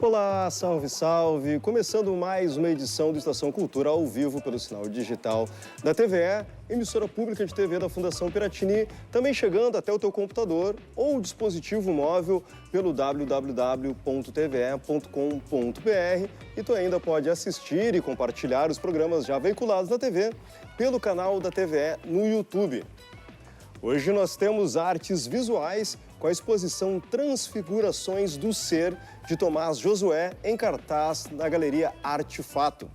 Olá, salve, salve! Começando mais uma edição do Estação Cultura ao vivo pelo sinal digital da TVE, emissora pública de TV da Fundação Piratini, também chegando até o teu computador ou dispositivo móvel pelo www.tve.com.br e tu ainda pode assistir e compartilhar os programas já veiculados na TV pelo canal da TVE no YouTube. Hoje nós temos artes visuais com a exposição Transfigurações do Ser, de Tomás Josué, em cartaz na Galeria Artefato.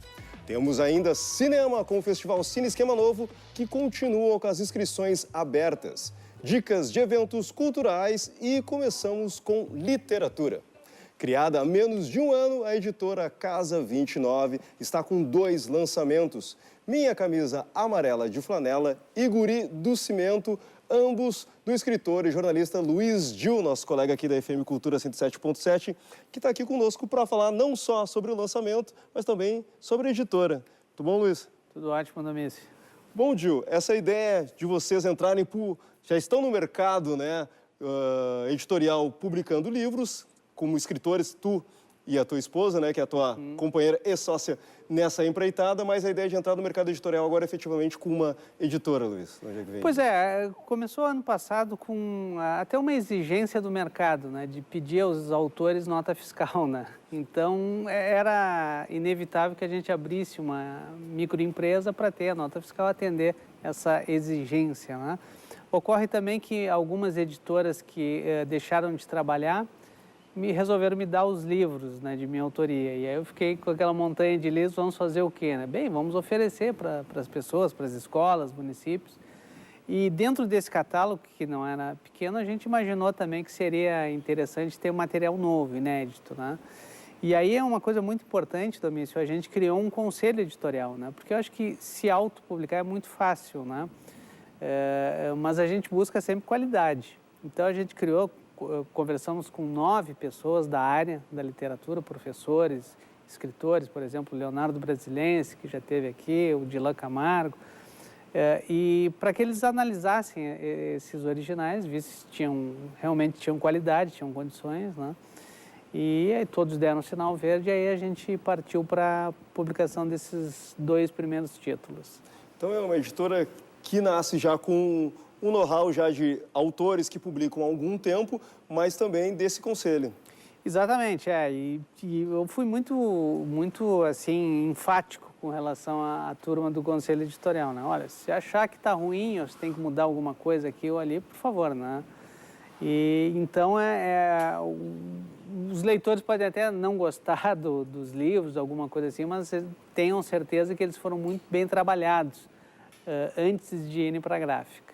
Temos ainda cinema com o Festival Cine Esquema Novo, que continua com as inscrições abertas. Dicas de eventos culturais e começamos com literatura. Criada há menos de um ano, a editora Casa 29 está com 2 lançamentos. Minha Camisa Amarela de Flanela e Guri do Cimento, ambos do escritor e jornalista Luiz Dil, nosso colega aqui da FM Cultura 107.7, que está aqui conosco para falar não só sobre o lançamento, mas também sobre a editora. Tudo bom, Luiz? Tudo ótimo, Domici. Bom, Dil, essa ideia de vocês entrarem já estão no mercado, né, editorial, publicando livros, como escritores, tu e a tua esposa, né, que é a tua companheira e sócia nessa empreitada, mas a ideia de entrar no mercado editorial agora efetivamente com uma editora, Luiz. Onde é que vem? Pois é, começou ano passado com até uma exigência do mercado, né, de pedir aos autores nota fiscal, né? Então era inevitável que a gente abrisse uma microempresa para ter a nota fiscal, atender essa exigência, né? Ocorre também que algumas editoras que deixaram de trabalhar resolveram me dar os livros, né, de minha autoria. E aí eu fiquei com aquela montanha de livros, vamos fazer o quê, né? Bem, vamos oferecer para as pessoas, para as escolas, municípios. E dentro desse catálogo, que não era pequeno, a gente imaginou também que seria interessante ter um material novo, inédito, né? E aí é uma coisa muito importante, Domício, a gente criou um conselho editorial, né? Porque eu acho que se autopublicar é muito fácil, né? Mas a gente busca sempre qualidade. Então a gente criou, conversamos com 9 pessoas da área da literatura, professores, escritores, por exemplo, o Leonardo Brasilense, que já esteve aqui, o Dilan Camargo, e para que eles analisassem esses originais, vissem se realmente tinham qualidade, tinham condições, né? E aí todos deram sinal verde, e aí a gente partiu para a publicação desses 2 primeiros títulos. Então é uma editora que nasce já com um know-how já de autores que publicam há algum tempo, mas também desse conselho. Exatamente, e eu fui muito assim, enfático com relação à turma do Conselho Editorial, né? Olha, se achar que está ruim, ou se tem que mudar alguma coisa aqui ou ali, por favor, né? E então, os leitores podem até não gostar dos livros, alguma coisa assim, mas tenham certeza que eles foram muito bem trabalhados antes de irem para a gráfica.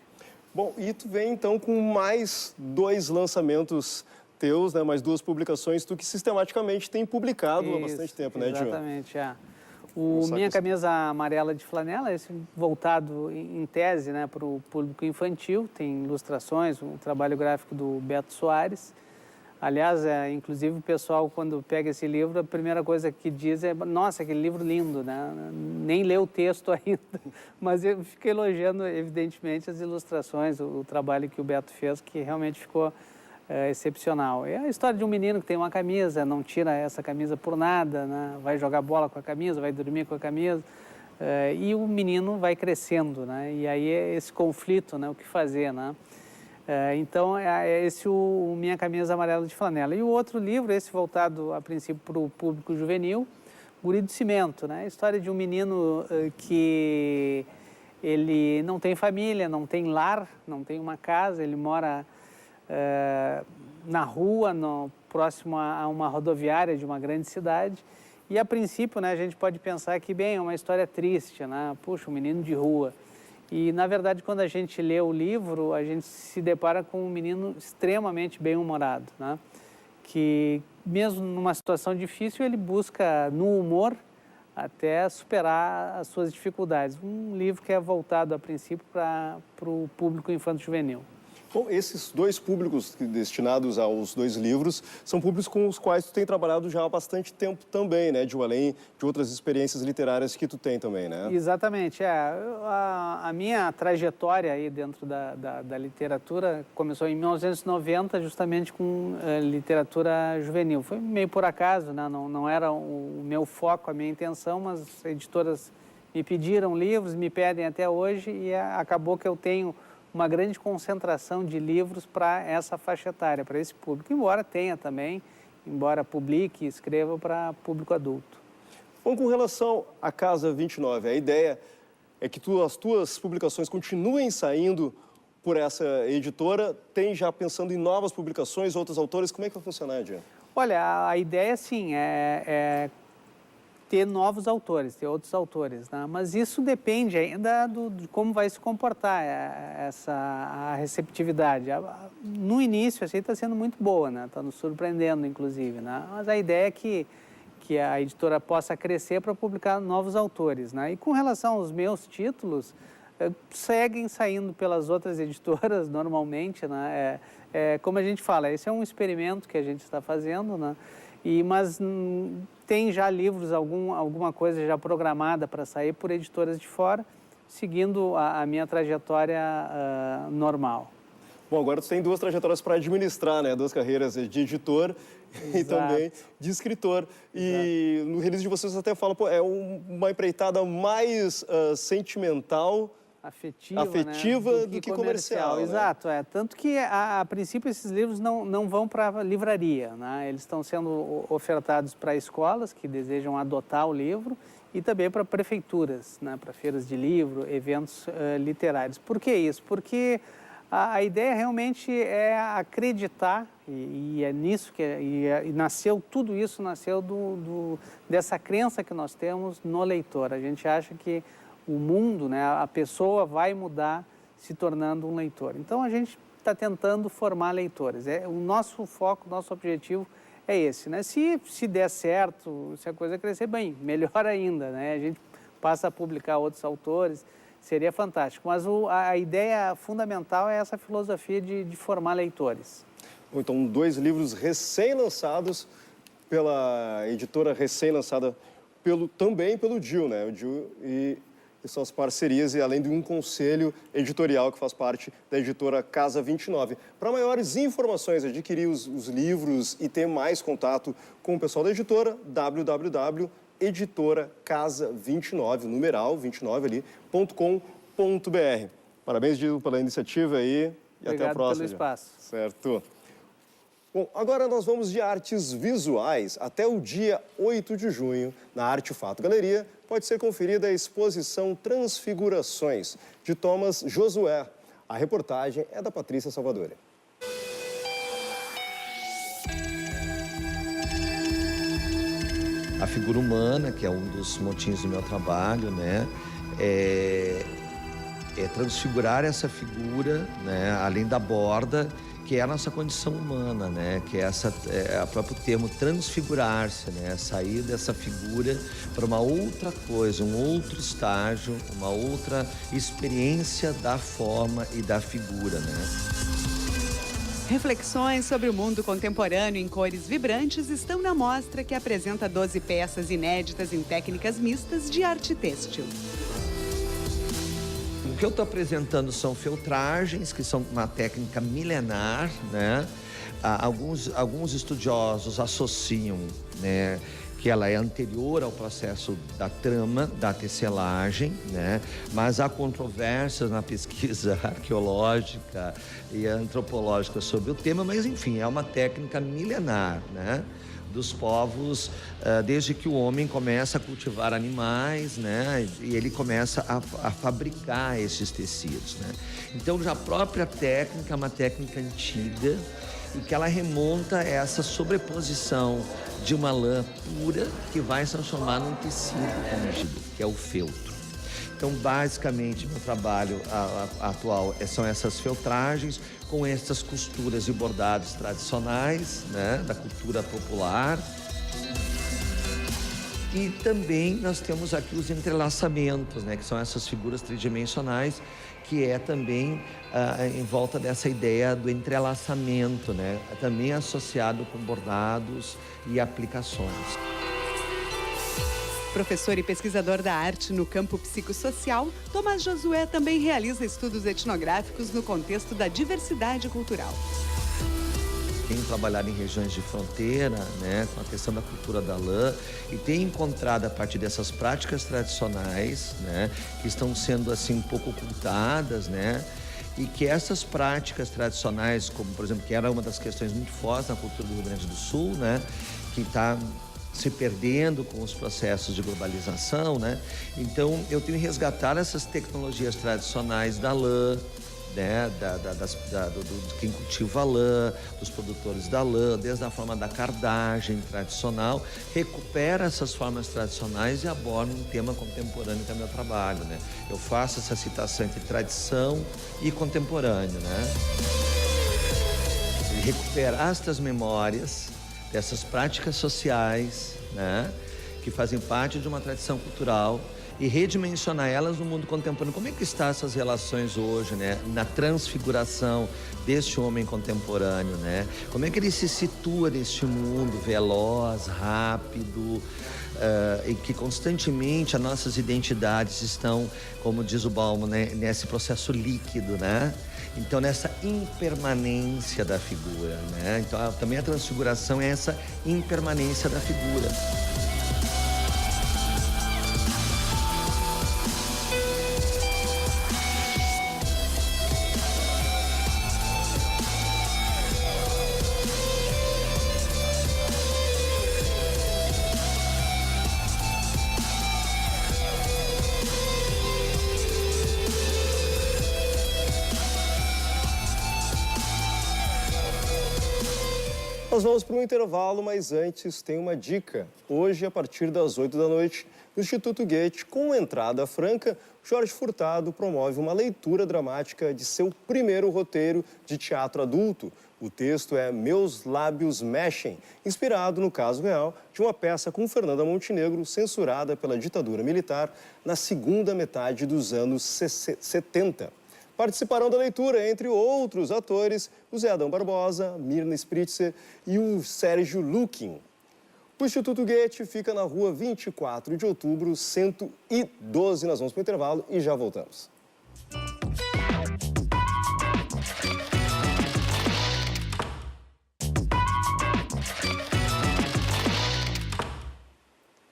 Bom, e tu vem então com mais 2 lançamentos teus, né? Mais 2 publicações, tu que sistematicamente tem publicado há bastante tempo, né, Dil? Exatamente, O Minha Camisa Amarela de Flanela, esse voltado em tese, né, para o público infantil, tem ilustrações, um trabalho gráfico do Beto Soares. Aliás, inclusive o pessoal, quando pega esse livro, a primeira coisa que diz é: nossa, aquele livro lindo, né? Nem leu o texto ainda, mas eu fiquei elogiando, evidentemente, as ilustrações, o trabalho que o Beto fez, que realmente ficou excepcional. É a história de um menino que tem uma camisa, não tira essa camisa por nada, né? Vai jogar bola com a camisa, vai dormir com a camisa, e o menino vai crescendo, né? E aí é esse conflito, né? O que fazer, né? Então, esse o Minha Camisa Amarela de Flanela. E o outro livro, esse voltado a princípio para o público juvenil, Guri do Cimento, né? A história de um menino que ele não tem família, não tem lar, não tem uma casa, ele mora na rua, próximo a uma rodoviária de uma grande cidade. E a princípio, né, a gente pode pensar que, bem, é uma história triste, né? Puxa, um menino de rua. E, na verdade, quando a gente lê o livro, a gente se depara com um menino extremamente bem-humorado, né? Que, mesmo numa situação difícil, ele busca, no humor, até superar as suas dificuldades. Um livro que é voltado, a princípio, para o público infanto-juvenil. Bom, esses dois públicos destinados aos dois livros são públicos com os quais tu tem trabalhado já há bastante tempo também, né, Gil? Além de outras experiências literárias que tu tem também, né? Exatamente, a minha trajetória aí dentro da literatura começou em 1990, justamente com literatura juvenil. Foi meio por acaso, né? Não era o meu foco, a minha intenção, mas as editoras me pediram livros, me pedem até hoje e acabou que eu tenho uma grande concentração de livros para essa faixa etária, para esse público, embora tenha também, embora publique e escreva para público adulto. Bom, com relação à Casa 29, a ideia é que as tuas publicações continuem saindo por essa editora, tem já pensando em novas publicações, outros autores, como é que vai funcionar, Jean? Olha, a ideia, sim, é ter novos autores, ter outros autores, né? Mas isso depende ainda de como vai se comportar a receptividade. No início, assim, está sendo muito boa, né? Está nos surpreendendo, inclusive, né? Mas a ideia é que a editora possa crescer para publicar novos autores, né? E com relação aos meus títulos, seguem saindo pelas outras editoras normalmente, né? Como a gente fala, esse é um experimento que a gente está fazendo, né? Mas tem já livros, alguma coisa já programada para sair por editoras de fora, seguindo a minha trajetória normal. Bom, agora você tem duas trajetórias para administrar, né? Duas carreiras de editor e também de escritor. E no release de vocês até falam, pô, é uma empreitada mais sentimental, afetiva né? do que comercial. Né? Exato, tanto que a princípio esses livros não vão para a livraria, né? Eles estão sendo ofertados para escolas que desejam adotar o livro e também para prefeituras, né? Para feiras de livro, eventos literários. Por que isso? Porque a ideia realmente é acreditar, e é nisso tudo isso nasceu dessa crença que nós temos no leitor. A gente acha que o mundo, né, a pessoa vai mudar se tornando um leitor. Então, a gente está tentando formar leitores. O nosso foco, nosso objetivo é esse, né? Se der certo, se a coisa crescer bem, melhor ainda, né? A gente passa a publicar outros autores, seria fantástico. Mas a ideia fundamental é essa filosofia de formar leitores. Então, dois livros recém-lançados pela editora, recém-lançada também pelo Gil, né? O Gil e suas parcerias, e além de um conselho editorial que faz parte da editora Casa 29. Para maiores informações, adquirir os livros e ter mais contato com o pessoal da editora, www.editoracasa29, numeral 29 ali, .com.br. Parabéns, Gil, pela iniciativa aí e até a próxima. Obrigado pelo espaço. Certo. Bom, agora nós vamos de artes visuais. Até o dia 8 de junho, na Arte Fato Galeria, pode ser conferida a exposição Transfigurações, de Thomas Josué. A reportagem é da Patrícia Salvadori. A figura humana, que é um dos motivos do meu trabalho, né, é transfigurar essa figura, né, além da borda, que é a nossa condição humana, né? Que é o próprio termo transfigurar-se, né? Sair dessa figura para uma outra coisa, um outro estágio, uma outra experiência da forma e da figura, né? Reflexões sobre o mundo contemporâneo em cores vibrantes estão na mostra que apresenta 12 peças inéditas em técnicas mistas de arte têxtil. O que eu estou apresentando são filtragens, que são uma técnica milenar, né? Alguns estudiosos associam, né, que ela é anterior ao processo da trama, da tecelagem, né? Mas há controvérsias na pesquisa arqueológica e antropológica sobre o tema, mas enfim, é uma técnica milenar, né? Dos povos, desde que o homem começa a cultivar animais, né? E ele começa a fabricar esses tecidos, né? Então, já a própria técnica é uma técnica antiga e que ela remonta a essa sobreposição de uma lã pura que vai se transformar num tecido rígido, que é o feltro. Então, basicamente, meu trabalho atual são essas feltragens com essas costuras e bordados tradicionais, né, da cultura popular. E também nós temos aqui os entrelaçamentos, né, que são essas figuras tridimensionais, que é também em volta dessa ideia do entrelaçamento, né, também associado com bordados e aplicações. Professor e pesquisador da arte no campo psicossocial, Tomás Josué também realiza estudos etnográficos no contexto da diversidade cultural. Tenho trabalhado em regiões de fronteira, né, com a questão da cultura da lã, e tenho encontrado a partir dessas práticas tradicionais, né, que estão sendo assim um pouco ocultadas, né, e que essas práticas tradicionais, como por exemplo, que era uma das questões muito fortes na cultura do Rio Grande do Sul, né, que está se perdendo com os processos de globalização, né, então eu tenho resgatado essas tecnologias tradicionais da lã, né, de quem cultiva a lã, dos produtores da lã, desde a forma da cardagem tradicional, recupera essas formas tradicionais e aborda um tema contemporâneo que é meu trabalho, né? Eu faço essa citação entre tradição e contemporâneo, né? E recuperar estas memórias dessas práticas sociais, né, que fazem parte de uma tradição cultural, e redimensionar elas no mundo contemporâneo. Como é que estão essas relações hoje, né? Na transfiguração deste homem contemporâneo, né? Como é que ele se situa neste mundo veloz, rápido, e que constantemente as nossas identidades estão, como diz o Bauman, né, nesse processo líquido, né? Então, nessa impermanência da figura, né? Então, também a transfiguração é essa impermanência da figura. Nós vamos para um intervalo, mas antes tem uma dica. Hoje, a partir das 8 da noite, no Instituto Goethe, com entrada franca, Jorge Furtado promove uma leitura dramática de seu primeiro roteiro de teatro adulto. O texto é Meus Lábios Mexem, inspirado no caso real de uma peça com Fernanda Montenegro, censurada pela ditadura militar na segunda metade dos anos 70. Participarão da leitura, entre outros atores, o Zé Adão Barbosa, Mirna Spritzer e o Sérgio Lukin. O Instituto Goethe fica na rua 24 de outubro, 112. Nós vamos para o intervalo e já voltamos.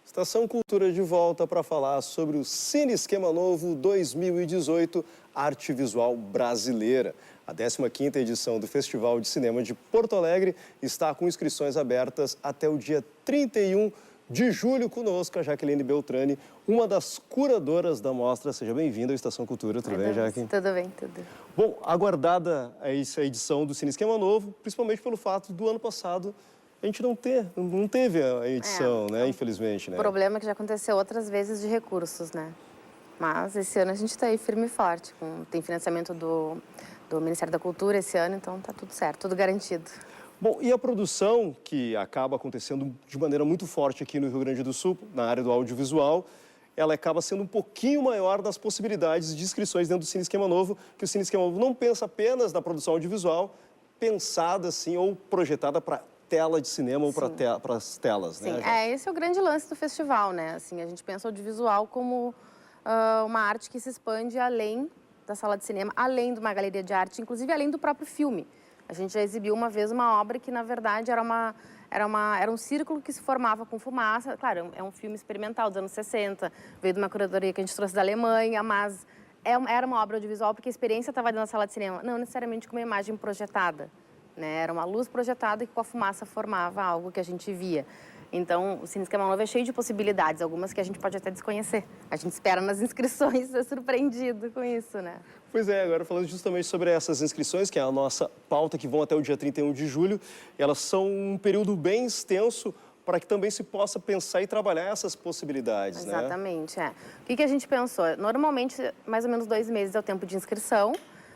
Estação Cultura de volta para falar sobre o Cine Esquema Novo 2018, Arte Visual Brasileira. A 15ª edição do Festival de Cinema de Porto Alegre está com inscrições abertas até o dia 31 de julho. Conosco a Jaqueline Beltrani, uma das curadoras da mostra. Seja bem-vinda à Estação Cultura. Tudo bem, Jaque? Tudo bem, tudo. Bom, aguardada essa edição do Cine Esquema Novo, principalmente pelo fato do ano passado a gente não teve a edição, né? Infelizmente, né? O problema é que já aconteceu outras vezes de recursos, né? Mas esse ano a gente está aí firme e forte. Tem financiamento do Ministério da Cultura esse ano, então tá tudo certo, tudo garantido. Bom, e a produção, que acaba acontecendo de maneira muito forte aqui no Rio Grande do Sul, na área do audiovisual, ela acaba sendo um pouquinho maior das possibilidades de inscrições dentro do Cine Esquema Novo, que o Cine Esquema Novo não pensa apenas na produção audiovisual, pensada assim ou projetada para tela de cinema ou para as telas, Sim, né? esse é o grande lance do festival, né? Assim, a gente pensa o audiovisual como uma arte que se expande além da sala de cinema, além de uma galeria de arte, inclusive além do próprio filme. A gente já exibiu uma vez uma obra que, na verdade, era um círculo que se formava com fumaça. Claro, é um filme experimental dos anos 60, veio de uma curadoria que a gente trouxe da Alemanha, mas era uma obra audiovisual porque a experiência estava dentro da sala de cinema, não necessariamente com uma imagem projetada, né? Era uma luz projetada que com a fumaça formava algo que a gente via. Então, o Cine Esquema Novo é cheio de possibilidades, algumas que a gente pode até desconhecer. A gente espera nas inscrições ser surpreendido com isso, né? Pois é, agora falando justamente sobre essas inscrições, que é a nossa pauta, que vão até o dia 31 de julho, elas são um período bem extenso para que também se possa pensar e trabalhar essas possibilidades, né? Exatamente, O que a gente pensou? Normalmente, mais ou menos 2 meses é o tempo de inscrição.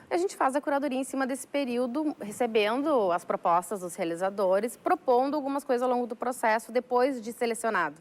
A gente faz a curadoria em cima desse período, recebendo as propostas dos realizadores, propondo algumas coisas ao longo do processo, depois de selecionado.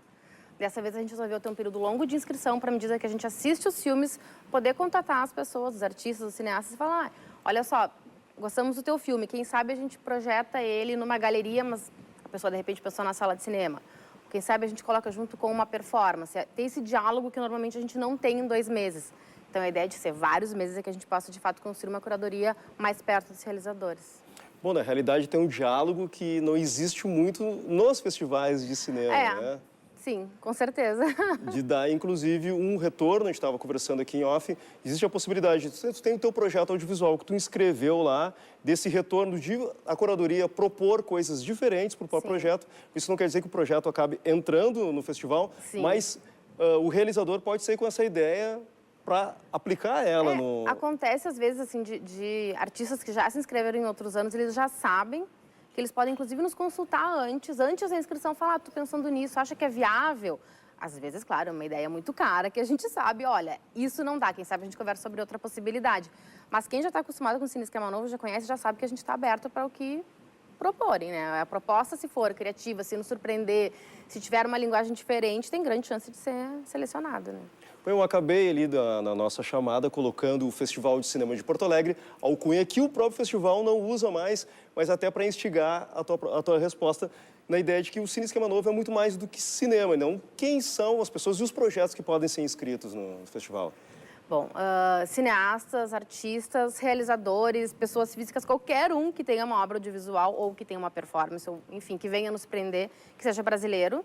dessa vez a gente resolveu ter um período longo de inscrição para, à medida que a gente assiste os filmes, poder contatar as pessoas, os artistas, os cineastas e falar, olha só, gostamos do teu filme, quem sabe a gente projeta ele numa galeria, mas a pessoa de repente pensou na sala de cinema. Quem sabe a gente coloca junto com uma performance. Tem esse diálogo que normalmente a gente não tem em 2 meses. Então a ideia de ser vários meses é que a gente possa de fato construir uma curadoria mais perto dos realizadores. Bom, na realidade tem um diálogo que não existe muito nos festivais de cinema, né? Sim, com certeza. De dar, inclusive, um retorno, a gente estava conversando aqui em off, existe a possibilidade, tu tem o teu projeto audiovisual que tu inscreveu lá, desse retorno de a curadoria propor coisas diferentes para o próprio projeto. Isso não quer dizer que o projeto acabe entrando no festival, mas o realizador pode sair com essa ideia para aplicar ela no... Acontece, às vezes, assim, de artistas que já se inscreveram em outros anos, eles já sabem que eles podem, inclusive, nos consultar antes da inscrição, falar, tô pensando nisso, acha que é viável? Às vezes, claro, é uma ideia muito cara, que a gente sabe, olha, isso não dá, quem sabe a gente conversa sobre outra possibilidade. Mas quem já está acostumado com o Cine Esquema Novo, já conhece, já sabe que a gente está aberto para o que proporem, né? A proposta, se for criativa, se nos surpreender, se tiver uma linguagem diferente, tem grande chance de ser selecionado, né? Eu acabei ali na nossa chamada colocando o Festival de Cinema de Porto Alegre, alcunha que o próprio festival não usa mais, mas até para instigar a tua resposta na ideia de que o Cine Esquema Novo é muito mais do que cinema, não quem são as pessoas e os projetos que podem ser inscritos no festival. Bom, cineastas, artistas, realizadores, pessoas físicas, qualquer um que tenha uma obra audiovisual ou que tenha uma performance, ou, enfim, que venha nos prender, que seja brasileiro,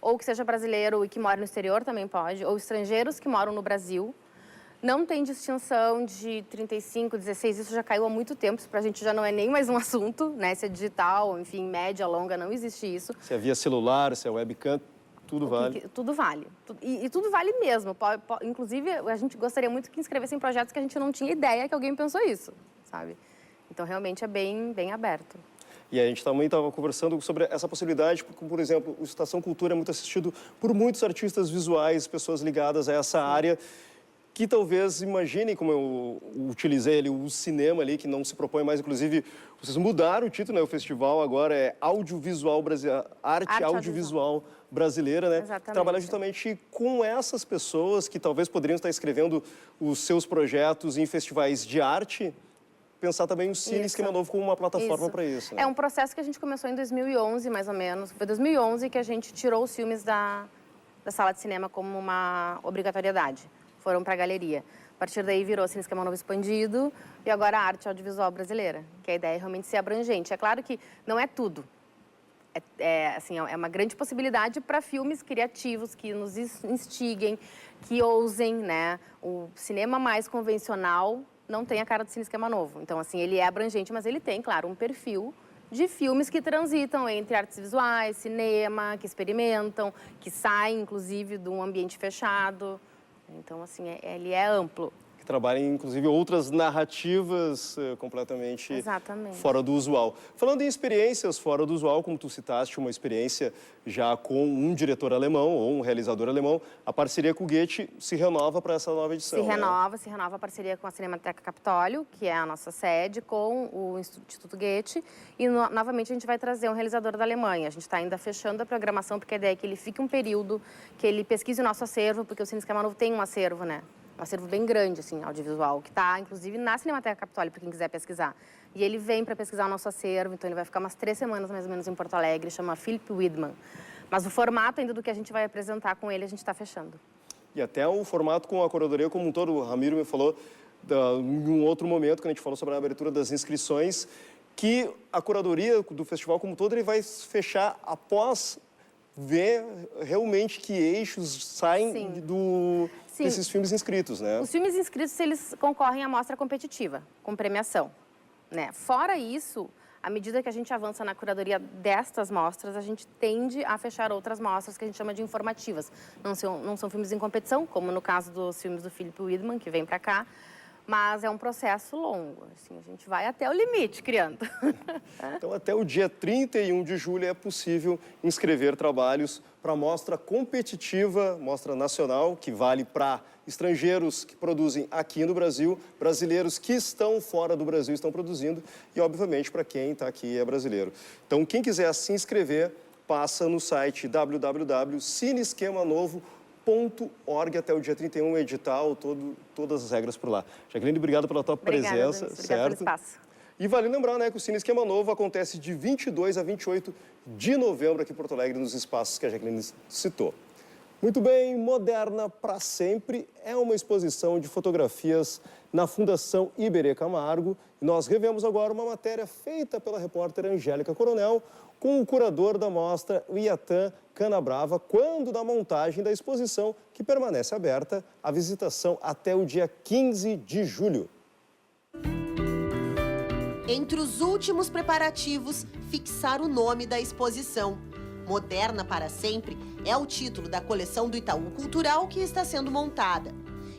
ou que seja brasileiro e que mora no exterior também pode, ou estrangeiros que moram no Brasil. Não tem distinção de 35, 16, isso já caiu há muito tempo, isso pra gente já não é nem mais um assunto, né? Se é digital, enfim, média, longa, não existe isso. Se é via celular, se é webcam, tudo vale. Tudo vale. E tudo vale mesmo. Inclusive, a gente gostaria muito que inscrevessem projetos que a gente não tinha ideia que alguém pensou isso, sabe? Então, realmente é bem aberto. E a gente também estava conversando sobre essa possibilidade, porque, por exemplo, o Estação Cultura é muito assistido por muitos artistas visuais, pessoas ligadas a essa área, que talvez imaginem, como eu utilizei ali, o cinema ali, que não se propõe mais, inclusive, vocês mudaram o título, né? O festival agora é Audiovisual Arte Audiovisual Brasileira, né? Exatamente. Trabalhar justamente com essas pessoas que talvez poderiam estar escrevendo os seus projetos em festivais de arte, pensar também o Cine Esquema Novo como uma plataforma para isso. Né? É um processo que a gente começou em 2011, mais ou menos. Foi 2011 que a gente tirou os filmes da sala de cinema como uma obrigatoriedade. Foram para a galeria. A partir daí virou Cine Esquema Novo expandido e agora a arte audiovisual brasileira, que a ideia é realmente ser abrangente. É claro que não é tudo. É uma grande possibilidade para filmes criativos que nos instiguem, que ousem, né? O cinema mais convencional não tem a cara do Cine Esquema Novo. Então, assim, ele é abrangente, mas ele tem, claro, um perfil de filmes que transitam entre artes visuais, cinema, que experimentam, que saem, inclusive, de um ambiente fechado. Então, assim, ele é amplo. Que trabalhem, inclusive, outras narrativas completamente fora do usual. Falando em experiências fora do usual, como tu citaste, uma experiência já com um diretor alemão ou um realizador alemão, a parceria com o Goethe se renova para essa nova edição. Se renova a parceria com a Cinemateca Capitólio, que é a nossa sede, com o Instituto Goethe, e novamente a gente vai trazer um realizador da Alemanha. A gente está ainda fechando a programação, porque a ideia é que ele fique um período, que ele pesquise o nosso acervo, porque o Cine Esquema Novo tem um acervo, né? Um acervo bem grande, assim, audiovisual, que está, inclusive, na Cinemateca Capitólio, para quem quiser pesquisar. E ele vem para pesquisar o nosso acervo, então ele vai ficar umas 3 semanas, mais ou menos, em Porto Alegre, chama Philipp Widman. Mas o formato ainda do que a gente vai apresentar com ele, a gente está fechando. E até o formato com a curadoria como um todo, o Ramiro me falou, em um outro momento, quando a gente falou sobre a abertura das inscrições, que a curadoria do festival como um todo, ele vai fechar após ver realmente que eixos saem desses filmes inscritos, né? Os filmes inscritos, eles concorrem à mostra competitiva, com premiação, né? Fora isso, à medida que a gente avança na curadoria destas mostras, a gente tende a fechar outras mostras que a gente chama de informativas. Não são filmes em competição, como no caso dos filmes do Philipp Widman, que vem para cá, mas é um processo longo, assim, a gente vai até o limite criando. Então, até o dia 31 de julho é possível inscrever trabalhos para a mostra competitiva, mostra nacional, que vale para estrangeiros que produzem aqui no Brasil, brasileiros que estão fora do Brasil estão produzindo e, obviamente, para quem está aqui é brasileiro. Então, quem quiser se inscrever, passa no site www.cineesquemanovo.org até o dia 31, o edital, todas as regras por lá. Jaqueline, obrigado pela tua presença. Obrigada pelo espaço. E vale lembrar, né, que o Cine Esquema Novo acontece de 22 a 28 de novembro aqui em Porto Alegre, nos espaços que a Jaqueline citou. Muito bem, Moderna para Sempre é uma exposição de fotografias na Fundação Iberê Camargo. Nós revemos agora uma matéria feita pela repórter Angélica Coronel com o curador da mostra, o Iatan Canabrava, quando da montagem da exposição, que permanece aberta à visitação até o dia 15 de julho. Entre os últimos preparativos, fixar o nome da exposição. Moderna para Sempre é o título da coleção do Itaú Cultural que está sendo montada.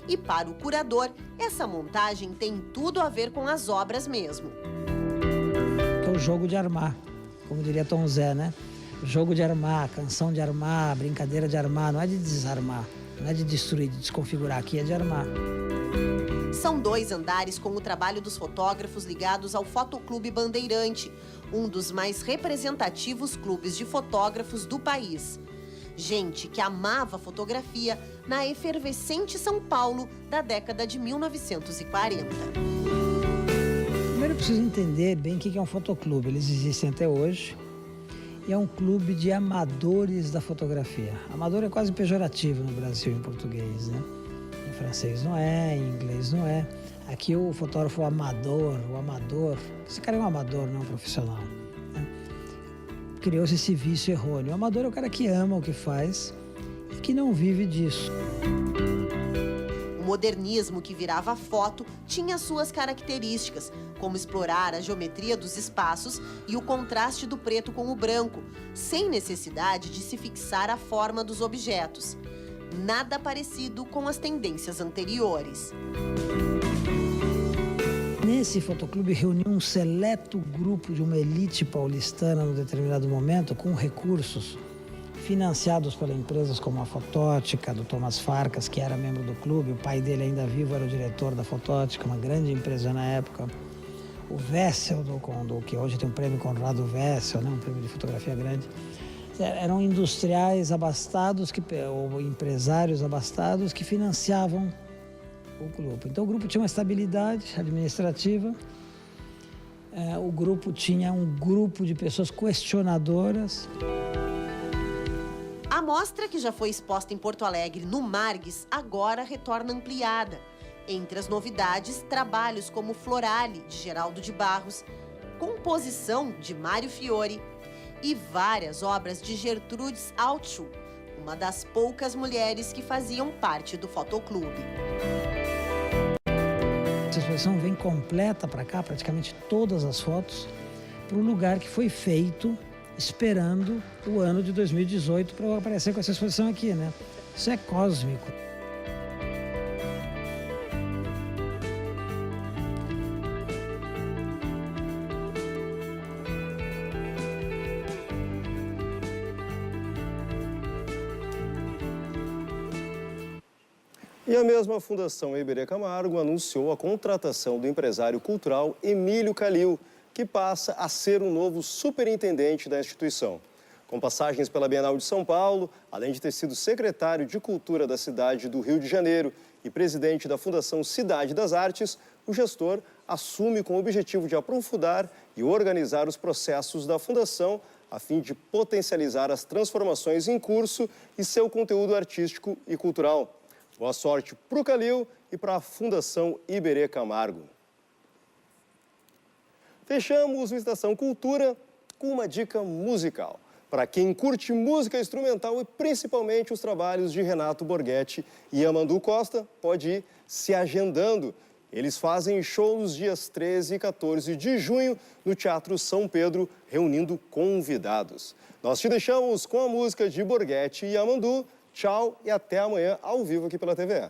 E para o curador, essa montagem tem tudo a ver com as obras mesmo. É o jogo de armar, como diria Tom Zé, né? O jogo de armar, canção de armar, brincadeira de armar, não é de desarmar, não é de destruir, de desconfigurar, aqui é de armar. São 2 andares com o trabalho dos fotógrafos ligados ao Fotoclube Bandeirante, um dos mais representativos clubes de fotógrafos do país. Gente que amava fotografia na efervescente São Paulo da década de 1940. Primeiro eu preciso entender bem o que é um fotoclube. Eles existem até hoje e é um clube de amadores da fotografia. Amador é quase pejorativo no Brasil em português, né? Em francês não é, em inglês não é. Aqui o fotógrafo amador, esse cara é um amador, não um profissional. Né? Criou-se esse vício errôneo. O amador é o cara que ama o que faz e que não vive disso. O modernismo que virava foto tinha suas características, como explorar a geometria dos espaços e o contraste do preto com o branco, sem necessidade de se fixar a forma dos objetos. Nada parecido com as tendências anteriores. Nesse fotoclube reuniu um seleto grupo de uma elite paulistana num determinado momento com recursos financiados por empresas como a Fotótica, do Thomas Farkas, que era membro do clube. O pai dele, ainda vivo, era o diretor da Fotótica, uma grande empresa na época. O Wessel, que hoje tem um prêmio Conrado Wessel, né, um prêmio de fotografia grande. Eram industriais abastados, ou empresários abastados que financiavam o grupo. Então o grupo tinha uma estabilidade administrativa, o grupo tinha um grupo de pessoas questionadoras. A mostra, que já foi exposta em Porto Alegre no Margues, agora retorna ampliada. Entre as novidades, trabalhos como Florale, de Geraldo de Barros, composição de Mário Fiore e várias obras de Gertrudes Altschuh, uma das poucas mulheres que faziam parte do Fotoclube. Essa exposição vem completa para cá, praticamente todas as fotos, para um lugar que foi feito esperando o ano de 2018 para eu aparecer com essa exposição aqui, né? Isso é cósmico. E a mesma Fundação Iberê Camargo anunciou a contratação do empresário cultural Emílio Calil, que passa a ser o novo superintendente da instituição. Com passagens pela Bienal de São Paulo, além de ter sido secretário de Cultura da cidade do Rio de Janeiro e presidente da Fundação Cidade das Artes, o gestor assume com o objetivo de aprofundar e organizar os processos da Fundação a fim de potencializar as transformações em curso e seu conteúdo artístico e cultural. Boa sorte para o Calil e para a Fundação Iberê Camargo. Fechamos o Estação Cultura com uma dica musical. Para quem curte música instrumental e principalmente os trabalhos de Renato Borghetti e Amandu Costa, pode ir se agendando. Eles fazem show nos dias 13 e 14 de junho no Teatro São Pedro, reunindo convidados. Nós te deixamos com a música de Borghetti e Amandu. Tchau e até amanhã ao vivo aqui pela TVE.